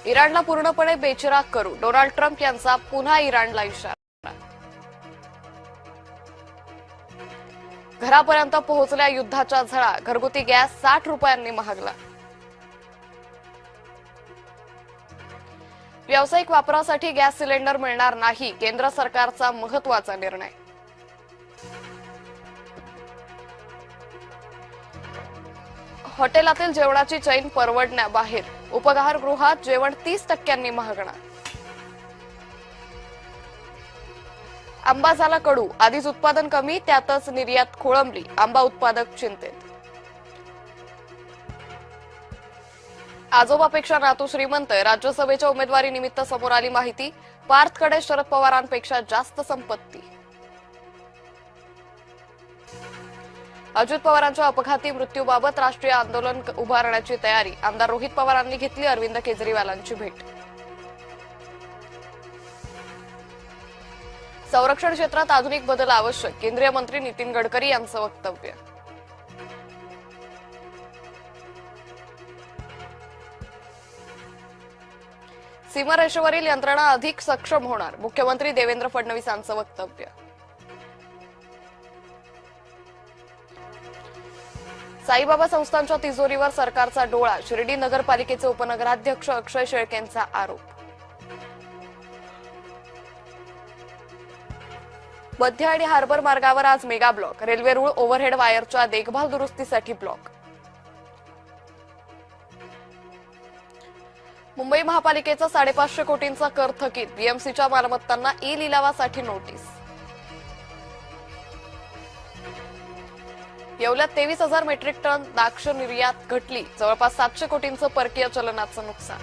इराणला पूर्णपणे बेचिराग करू, Donald Trump यांचा पुन्हा इराणला इशारा. घरापर्यंत पोहोचल्या युद्धाच्या झळा, घरगुती गॅस 60 रुपयांनी महागला. व्यावसायिक वापरासाठी गॅस सिलेंडर मिळणार नाही, केंद्र सरकारचा महत्त्वाचा निर्णय. हॉटेलातील जेवणाची चैन परवडण्याबाहेर, उपहारगृहात जेवण 30% महागणार. आंबा झाला कडू, आधीच उत्पादन कमी, त्यातच निर्यात खोळंबली, आंबा उत्पादक चिंतेत. आजोबापेक्षा नातू श्रीमंत, राज्यसभेच्या उमेदवारी निमित्त समोर आली माहिती. पार्थकडे शरद पवारांपेक्षा जास्त संपत्ती. अजित पवारांच्या अपघाती मृत्यूबाबत राष्ट्रीय आंदोलन उभारण्याची तयारी, आमदार रोहित पवारांनी घेतली अरविंद केजरीवालांची भेट. संरक्षण क्षेत्रात आधुनिक बदल आवश्यक, केंद्रीय मंत्री नितीन गडकरी यांचं वक्तव्य. सीमारेषेवरील यंत्रणा अधिक सक्षम होणार, मुख्यमंत्री देवेंद्र फडणवीसांचं वक्तव्य. साईबाबा संस्थांच्या तिजोरीवर सरकारचा डोळा, शिर्डी नगरपालिकेचे उपनगराध्यक्ष अक्षय शेळकेंचा आरोप. मध्य आणि हार्बर मार्गावर आज मेगा ब्लॉक, रेल्वे रूळ ओव्हरहेड वायरच्या देखभाल दुरुस्तीसाठी ब्लॉक. मुंबई महापालिकेचा 550 कोटींचा कर थकीत, बीएमसीच्या मालमत्तांना ई लिलावासाठी नोटीस. येवल्यात 23,000 मेट्रिक टन द्राक्ष निर्यात घटली, जवळपास 700 कोटींचं परकीय चलनाचं नुकसान.